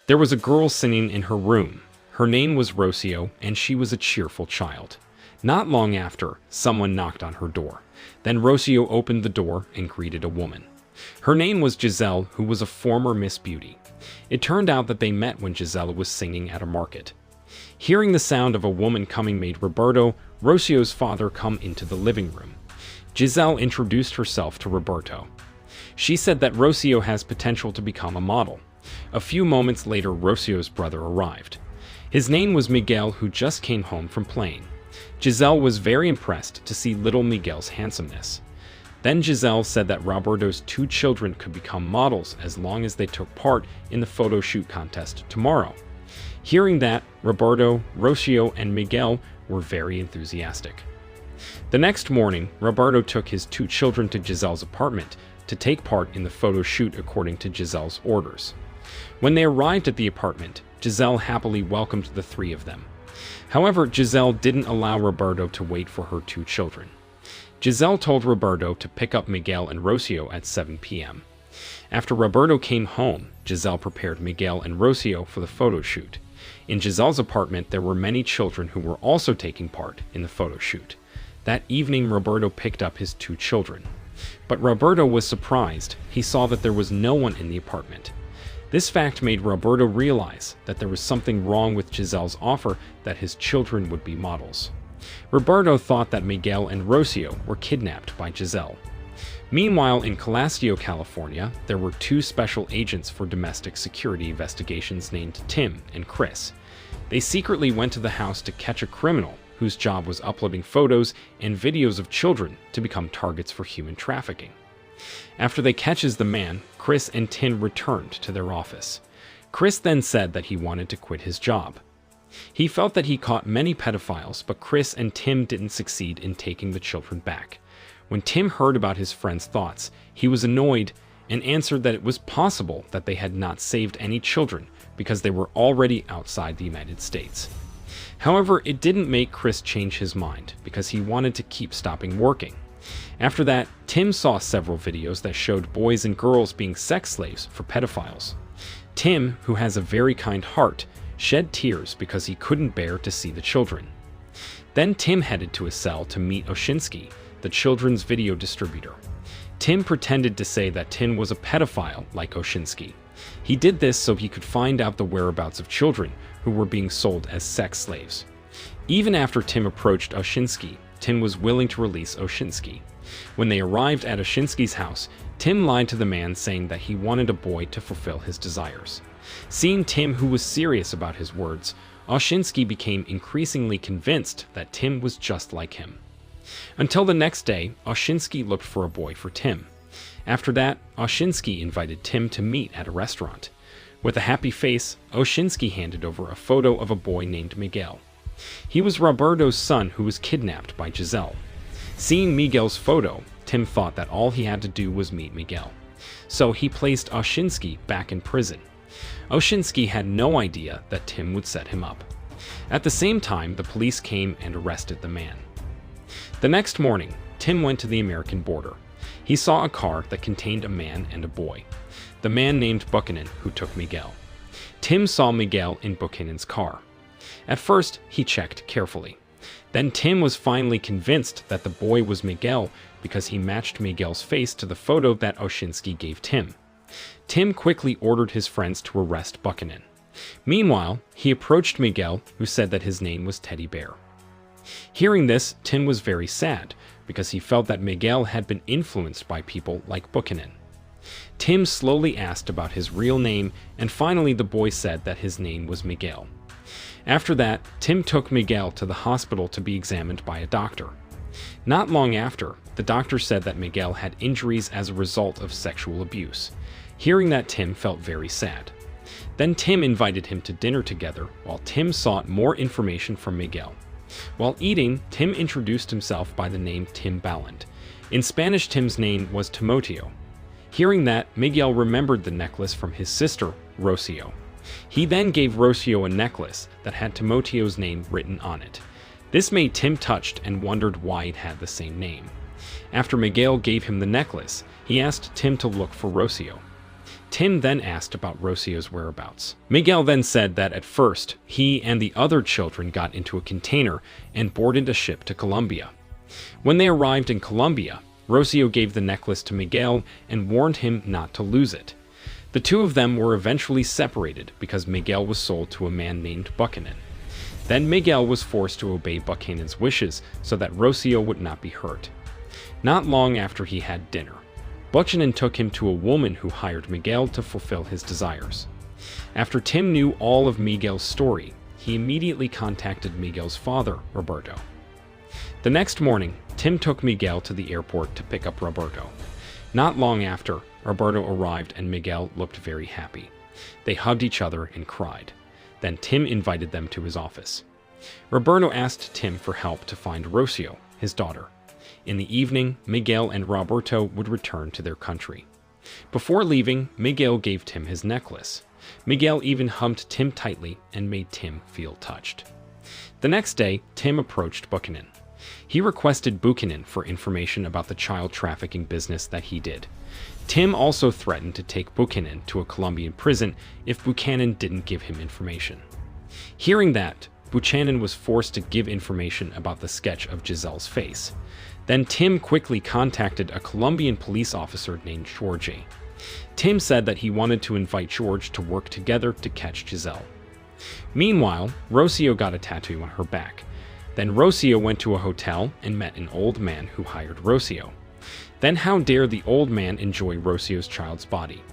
There was a girl sitting in her room. Her name was Rocio, and she was a cheerful child. Not long after, someone knocked on her door. Then Rocio opened the door and greeted a woman. Her name was Giselle, who was a former Miss Beauty. It turned out that they met when Giselle was singing at a market. Hearing the sound of a woman coming made Rocio's father, come into the living room. Giselle introduced herself to Roberto. She said that Rocio has potential to become a model. A few moments later, Rocio's brother arrived. His name was Miguel, who just came home from playing. Giselle was very impressed to see little Miguel's handsomeness. Then Giselle said that Roberto's 2 children could become models as long as they took part in the photo shoot contest tomorrow. Hearing that, Roberto, Rocio, and Miguel were very enthusiastic. The next morning, Roberto took his 2 children to Giselle's apartment to take part in the photo shoot according to Giselle's orders. When they arrived at the apartment, Giselle happily welcomed the 3 of them. However, Giselle didn't allow Roberto to wait for her 2 children. Giselle told Roberto to pick up Miguel and Rocio at 7 p.m. After Roberto came home, Giselle prepared Miguel and Rocio for the photo shoot. In Giselle's apartment, there were many children who were also taking part in the photo shoot. That evening, Roberto picked up his 2 children. But Roberto was surprised. He saw that there was no one in the apartment. This fact made Roberto realize that there was something wrong with Giselle's offer that his children would be models. Roberto thought that Miguel and Rocio were kidnapped by Giselle. Meanwhile, in Calastio, California, there were 2 special agents for domestic security investigations named Tim and Chris. They secretly went to the house to catch a criminal whose job was uploading photos and videos of children to become targets for human trafficking. After they catches the man, Chris and Tim returned to their office. Chris then said that he wanted to quit his job. He felt that he caught many pedophiles, but Chris and Tim didn't succeed in taking the children back. When Tim heard about his friend's thoughts, he was annoyed and answered that it was possible that they had not saved any children because they were already outside the United States. However, it didn't make Chris change his mind because he wanted to keep stopping working. After that, Tim saw several videos that showed boys and girls being sex slaves for pedophiles. Tim, who has a very kind heart, shed tears because he couldn't bear to see the children. Then Tim headed to a cell to meet Oshinsky, the children's video distributor. Tim pretended to say that Tim was a pedophile like Oshinsky. He did this so he could find out the whereabouts of children who were being sold as sex slaves. Even after Tim approached Oshinsky, Tim was willing to release Oshinsky. When they arrived at Oshinsky's house, Tim lied to the man saying that he wanted a boy to fulfill his desires. Seeing Tim, who was serious about his words, Oshinsky became increasingly convinced that Tim was just like him. Until the next day, Oshinsky looked for a boy for Tim. After that, Oshinsky invited Tim to meet at a restaurant. With a happy face, Oshinsky handed over a photo of a boy named Miguel. He was Roberto's son who was kidnapped by Giselle. Seeing Miguel's photo, Tim thought that all he had to do was meet Miguel. So he placed Oshinsky back in prison. Oshinsky had no idea that Tim would set him up. At the same time, the police came and arrested the man. The next morning, Tim went to the American border. He saw a car that contained a man and a boy. The man named Buchanan, who took Miguel. Tim saw Miguel in Buchanan's car. At first, he checked carefully. Then Tim was finally convinced that the boy was Miguel because he matched Miguel's face to the photo that Oshinsky gave Tim. Tim quickly ordered his friends to arrest Buchanan. Meanwhile, he approached Miguel, who said that his name was Teddy Bear. Hearing this, Tim was very sad because he felt that Miguel had been influenced by people like Buchanan. Tim slowly asked about his real name, and finally the boy said that his name was Miguel. After that, Tim took Miguel to the hospital to be examined by a doctor. Not long after, the doctor said that Miguel had injuries as a result of sexual abuse. Hearing that, Tim felt very sad. Then Tim invited him to dinner together while Tim sought more information from Miguel. While eating, Tim introduced himself by the name Tim Balland. In Spanish, Tim's name was Timoteo. Hearing that, Miguel remembered the necklace from his sister, Rocio. He then gave Rocio a necklace that had Timoteo's name written on it. This made Tim touched and wondered why it had the same name. After Miguel gave him the necklace, he asked Tim to look for Rocio. Tim then asked about Rocio's whereabouts. Miguel then said that at first, he and the other children got into a container and boarded a ship to Colombia. When they arrived in Colombia, Rocio gave the necklace to Miguel and warned him not to lose it. The two of them were eventually separated because Miguel was sold to a man named Buchanan. Then Miguel was forced to obey Buchanan's wishes so that Rocio would not be hurt. Not long after he had dinner, Buchanan took him to a woman who hired Miguel to fulfill his desires. After Tim knew all of Miguel's story, he immediately contacted Miguel's father, Roberto. The next morning, Tim took Miguel to the airport to pick up Roberto. Not long after, Roberto arrived and Miguel looked very happy. They hugged each other and cried. Then Tim invited them to his office. Roberto asked Tim for help to find Rocio, his daughter. In the evening, Miguel and Roberto would return to their country. Before leaving, Miguel gave Tim his necklace. Miguel even hugged Tim tightly and made Tim feel touched. The next day, Tim approached Buchanan. He requested Buchanan for information about the child trafficking business that he did. Tim also threatened to take Buchanan to a Colombian prison if Buchanan didn't give him information. Hearing that, Buchanan was forced to give information about the sketch of Giselle's face. Then Tim quickly contacted a Colombian police officer named George. Tim said that he wanted to invite George to work together to catch Giselle. Meanwhile, Rocio got a tattoo on her back. Then Rocio went to a hotel and met an old man who hired Rocio. Then how dare the old man enjoy Rocio's child's body?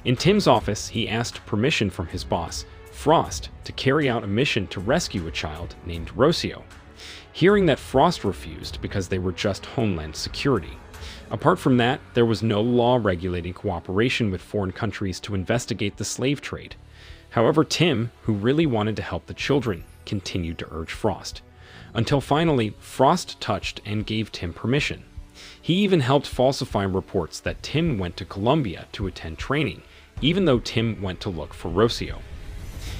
In Tim's office, he asked permission from his boss, Frost, to carry out a mission to rescue a child named Rocio. Hearing that Frost refused because they were just Homeland Security. Apart from that, there was no law regulating cooperation with foreign countries to investigate the slave trade. However, Tim, who really wanted to help the children, continued to urge Frost. Until finally, Frost touched and gave Tim permission. He even helped falsify reports that Tim went to Colombia to attend training, even though Tim went to look for Rocio.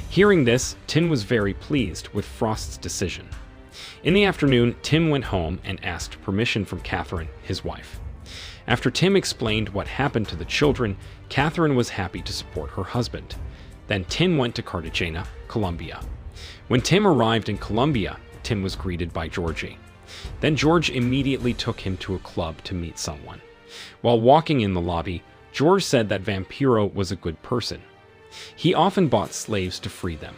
Hearing this, Tim was very pleased with Frost's decision. In the afternoon, Tim went home and asked permission from Catherine, his wife. After Tim explained what happened to the children, Catherine was happy to support her husband. Then Tim went to Cartagena, Colombia. When Tim arrived in Colombia, Tim was greeted by Georgie. Then George immediately took him to a club to meet someone. While walking in the lobby, George said that Vampiro was a good person. He often bought slaves to free them.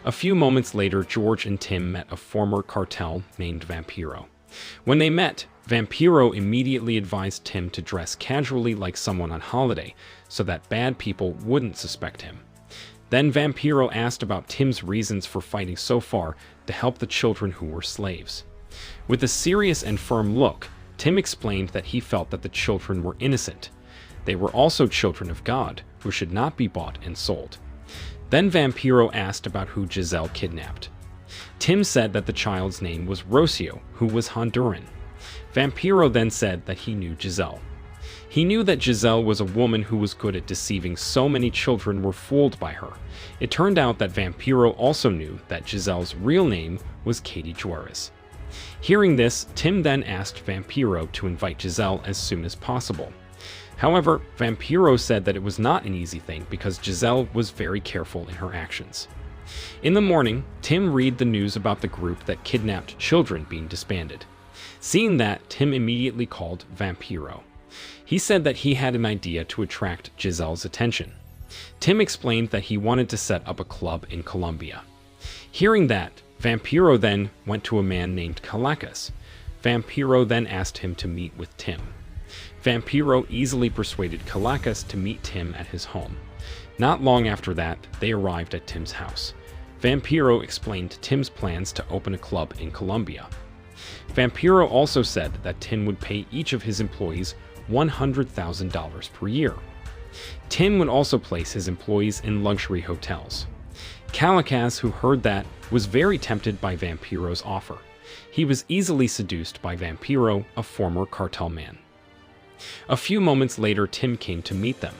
A few moments later, George and Tim met a former cartel named Vampiro. When they met, Vampiro immediately advised Tim to dress casually like someone on holiday so that bad people wouldn't suspect him. Then Vampiro asked about Tim's reasons for fighting so far to help the children who were slaves. With a serious and firm look, Tim explained that he felt that the children were innocent. They were also children of God, who should not be bought and sold. Then Vampiro asked about who Giselle kidnapped. Tim said that the child's name was Rocio, who was Honduran. Vampiro then said that he knew Giselle. He knew that Giselle was a woman who was good at deceiving, so many children were fooled by her. It turned out that Vampiro also knew that Giselle's real name was Katie Juarez. Hearing this, Tim then asked Vampiro to invite Giselle as soon as possible. However, Vampiro said that it was not an easy thing because Giselle was very careful in her actions. In the morning, Tim read the news about the group that kidnapped children being disbanded. Seeing that, Tim immediately called Vampiro. He said that he had an idea to attract Giselle's attention. Tim explained that he wanted to set up a club in Colombia. Hearing that, Vampiro then went to a man named Caracas. Vampiro then asked him to meet with Tim. Vampiro easily persuaded Caracas to meet Tim at his home. Not long after that, they arrived at Tim's house. Vampiro explained Tim's plans to open a club in Colombia. Vampiro also said that Tim would pay each of his employees $100,000 per year. Tim would also place his employees in luxury hotels. Caracas, who heard that, was very tempted by Vampiro's offer. He was easily seduced by Vampiro, a former cartel man. A few moments later, Tim came to meet them.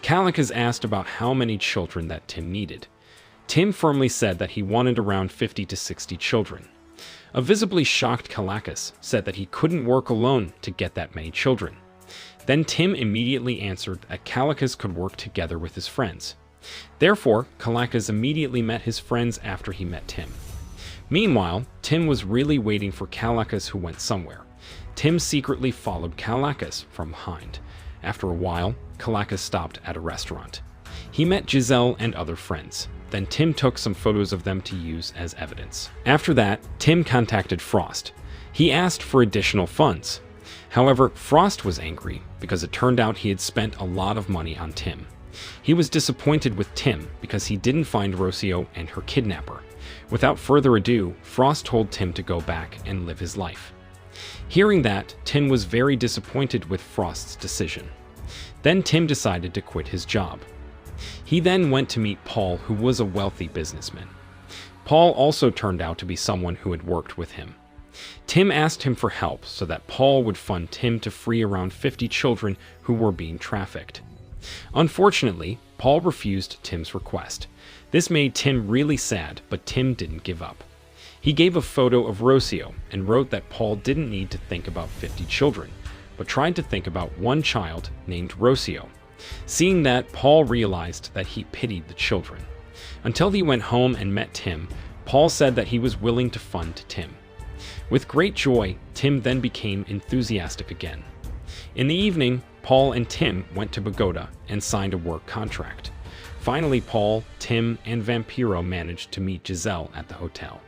Caracas asked about how many children that Tim needed. Tim firmly said that he wanted around 50 to 60 children. A visibly shocked Caracas said that he couldn't work alone to get that many children. Then Tim immediately answered that Callicus could work together with his friends. Therefore, Callicus immediately met his friends after he met Tim. Meanwhile, Tim was really waiting for Callicus, who went somewhere. Tim secretly followed Callicus from behind. After a while, Callicus stopped at a restaurant. He met Giselle and other friends. Then Tim took some photos of them to use as evidence. After that, Tim contacted Frost. He asked for additional funds. However, Frost was angry because it turned out he had spent a lot of money on Tim. He was disappointed with Tim because he didn't find Rocio and her kidnapper. Without further ado, Frost told Tim to go back and live his life. Hearing that, Tim was very disappointed with Frost's decision. Then Tim decided to quit his job. He then went to meet Paul, who was a wealthy businessman. Paul also turned out to be someone who had worked with him. Tim asked him for help so that Paul would fund Tim to free around 50 children who were being trafficked. Unfortunately, Paul refused Tim's request. This made Tim really sad, but Tim didn't give up. He gave a photo of Rocio and wrote that Paul didn't need to think about 50 children, but tried to think about one child named Rocio. Seeing that, Paul realized that he pitied the children. Until he went home and met Tim, Paul said that he was willing to fund Tim. With great joy, Tim then became enthusiastic again. In the evening, Paul and Tim went to Bogota and signed a work contract. Finally, Paul, Tim, and Vampiro managed to meet Giselle at the hotel.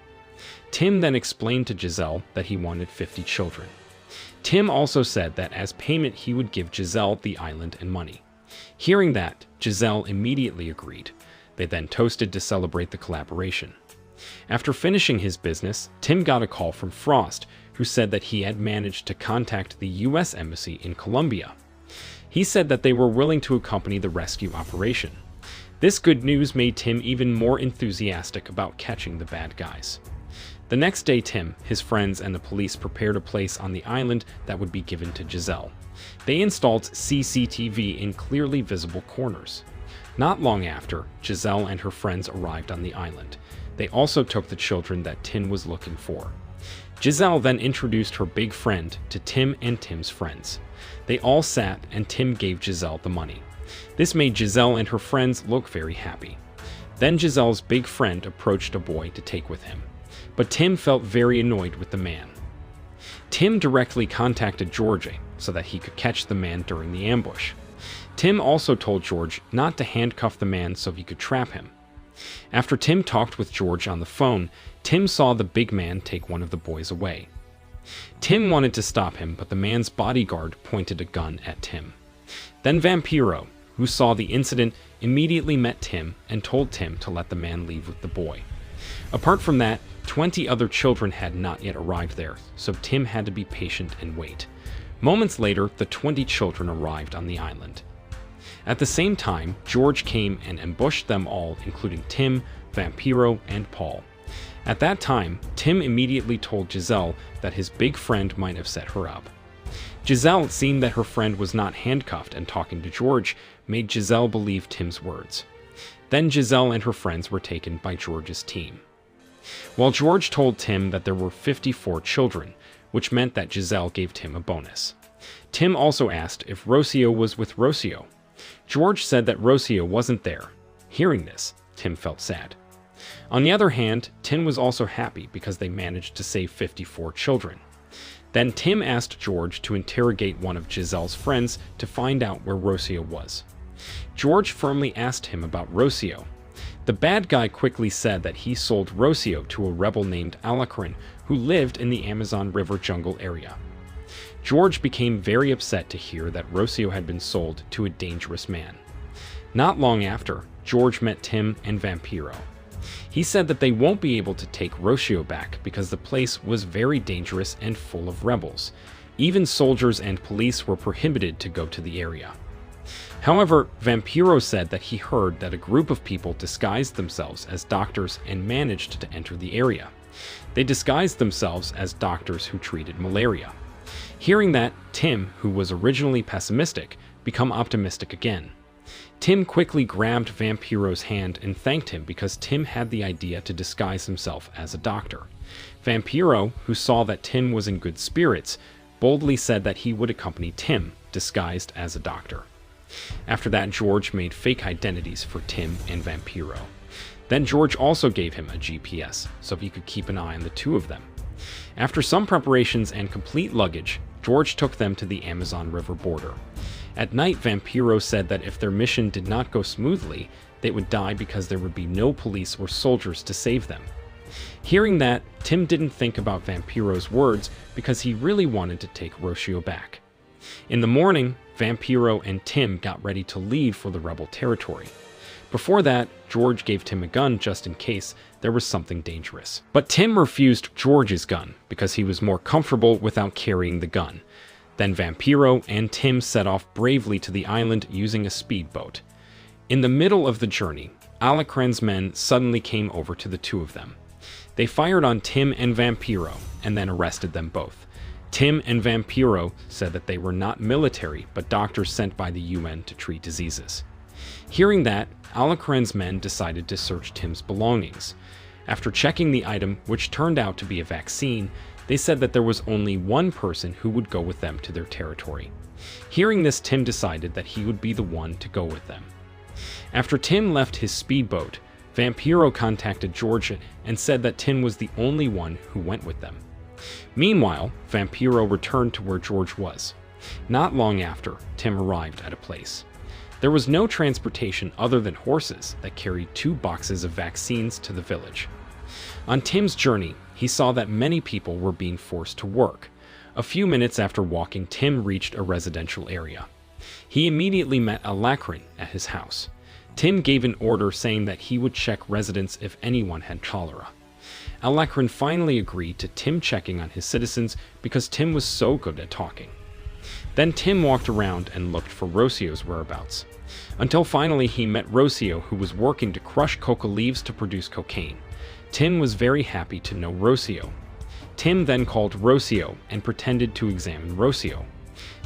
Tim then explained to Giselle that he wanted 50 children. Tim also said that as payment he would give Giselle the island and money. Hearing that, Giselle immediately agreed. They then toasted to celebrate the collaboration. After finishing his business, Tim got a call from Frost, who said that he had managed to contact the U.S. Embassy in Colombia. He said that they were willing to accompany the rescue operation. This good news made Tim even more enthusiastic about catching the bad guys. The next day, Tim, his friends, and the police prepared a place on the island that would be given to Giselle. They installed CCTV in clearly visible corners. Not long after, Giselle and her friends arrived on the island. They also took the children that Tim was looking for. Giselle then introduced her big friend to Tim and Tim's friends. They all sat and Tim gave Giselle the money. This made Giselle and her friends look very happy. Then Giselle's big friend approached a boy to take with him. But Tim felt very annoyed with the man. Tim directly contacted George so that he could catch the man during the ambush. Tim also told George not to handcuff the man so he could trap him. After Tim talked with George on the phone, Tim saw the big man take one of the boys away. Tim wanted to stop him, but the man's bodyguard pointed a gun at Tim. Then Vampiro, who saw the incident, immediately met Tim and told Tim to let the man leave with the boy. Apart from that, 20 other children had not yet arrived there, so Tim had to be patient and wait. Moments later, the 20 children arrived on the island. At the same time, George came and ambushed them all, including Tim, Vampiro, and Paul. At that time, Tim immediately told Giselle that his big friend might have set her up. Giselle, seeing that her friend was not handcuffed and talking to George, made Giselle believe Tim's words. Then Giselle and her friends were taken by George's team. While George told Tim that there were 54 children, which meant that Giselle gave Tim a bonus. Tim also asked if Rocio was with Rocio. George said that Rocio wasn't there. Hearing this, Tim felt sad. On the other hand, Tim was also happy because they managed to save 54 children. Then Tim asked George to interrogate one of Giselle's friends to find out where Rocio was. George firmly asked him about Rocio. The bad guy quickly said that he sold Rocio to a rebel named Alacrin who lived in the Amazon River jungle area. George became very upset to hear that Rocio had been sold to a dangerous man. Not long after, George met Tim and Vampiro. He said that they won't be able to take Rocio back because the place was very dangerous and full of rebels. Even soldiers and police were prohibited to go to the area. However, Vampiro said that he heard that a group of people disguised themselves as doctors and managed to enter the area. They disguised themselves as doctors who treated malaria. Hearing that, Tim, who was originally pessimistic, became optimistic again. Tim quickly grabbed Vampiro's hand and thanked him because Tim had the idea to disguise himself as a doctor. Vampiro, who saw that Tim was in good spirits, boldly said that he would accompany Tim, disguised as a doctor. After that, George made fake identities for Tim and Vampiro. Then George also gave him a GPS, so he could keep an eye on the two of them. After some preparations and complete luggage, George took them to the Amazon River border. At night, Vampiro said that if their mission did not go smoothly, they would die because there would be no police or soldiers to save them. Hearing that, Tim didn't think about Vampiro's words because he really wanted to take Rocio back. In the morning, Vampiro and Tim got ready to leave for the rebel territory. Before that, George gave Tim a gun just in case there was something dangerous. But Tim refused George's gun because he was more comfortable without carrying the gun. Then Vampiro and Tim set off bravely to the island using a speedboat. In the middle of the journey, Alacran's men suddenly came over to the two of them. They fired on Tim and Vampiro and then arrested them both. Tim and Vampiro said that they were not military but doctors sent by the UN to treat diseases. Hearing that, Alacran's men decided to search Tim's belongings. After checking the item, which turned out to be a vaccine, they said that there was only one person who would go with them to their territory. Hearing this, Tim decided that he would be the one to go with them. After Tim left his speedboat, Vampiro contacted George and said that Tim was the only one who went with them. Meanwhile, Vampiro returned to where George was. Not long after, Tim arrived at a place. There was no transportation other than horses that carried 2 boxes of vaccines to the village. On Tim's journey, he saw that many people were being forced to work. A few minutes after walking, Tim reached a residential area. He immediately met Alacran at his house. Tim gave an order saying that he would check residents if anyone had cholera. Alacran finally agreed to Tim checking on his citizens because Tim was so good at talking. Then Tim walked around and looked for Rocio's whereabouts, until finally he met Rocio, who was working to crush coca leaves to produce cocaine. Tim was very happy to know Rocio. Tim then called Rocio and pretended to examine Rocio.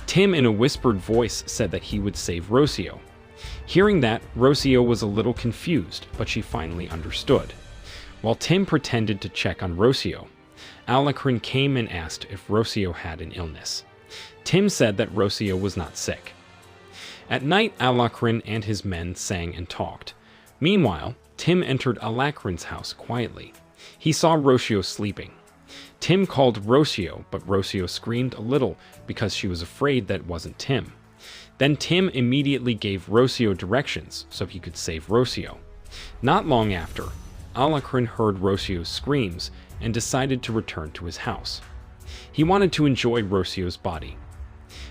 Tim, in a whispered voice, said that he would save Rocio. Hearing that, Rocio was a little confused, but she finally understood. While Tim pretended to check on Rocio, Alacran came and asked if Rocio had an illness. Tim said that Rocio was not sick. At night, Alacran and his men sang and talked. Meanwhile, Tim entered Alacran's house quietly. He saw Rocio sleeping. Tim called Rocio, but Rocio screamed a little because she was afraid that it wasn't Tim. Then Tim immediately gave Rocio directions so he could save Rocio. Not long after, Alacran heard Rocio's screams and decided to return to his house. He wanted to enjoy Rocio's body.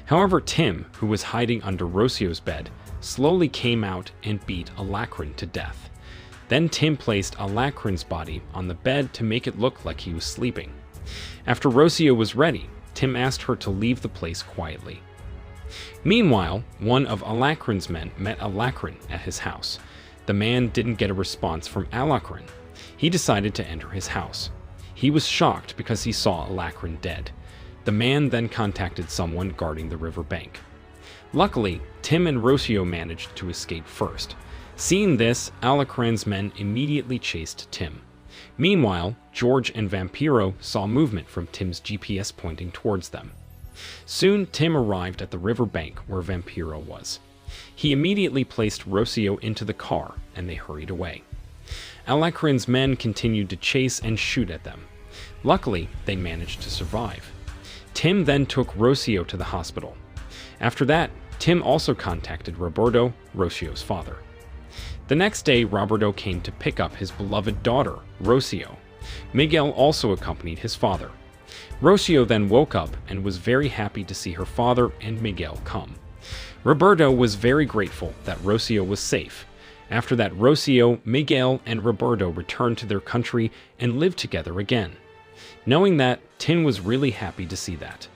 However, Tim, who was hiding under Rocio's bed, slowly came out and beat Alacran to death. Then Tim placed Alacran's body on the bed to make it look like he was sleeping. After Rocio was ready, Tim asked her to leave the place quietly. Meanwhile, one of Alacran's men met Alacran at his house. The man didn't get a response from Alacran. He decided to enter his house. He was shocked because he saw Alacran dead. The man then contacted someone guarding the river bank. Luckily, Tim and Rocio managed to escape first. Seeing this, Alacran's men immediately chased Tim. Meanwhile, George and Vampiro saw movement from Tim's GPS pointing towards them. Soon, Tim arrived at the river bank where Vampiro was. He immediately placed Rocio into the car, and they hurried away. Alacran's men continued to chase and shoot at them. Luckily, they managed to survive. Tim then took Rocio to the hospital. After that, Tim also contacted Roberto, Rocio's father. The next day, Roberto came to pick up his beloved daughter, Rocio. Miguel also accompanied his father. Rocio then woke up and was very happy to see her father and Miguel come. Roberto was very grateful that Rocio was safe. After that, Rocio, Miguel, and Roberto returned to their country and lived together again. Knowing that, Tim was really happy to see that.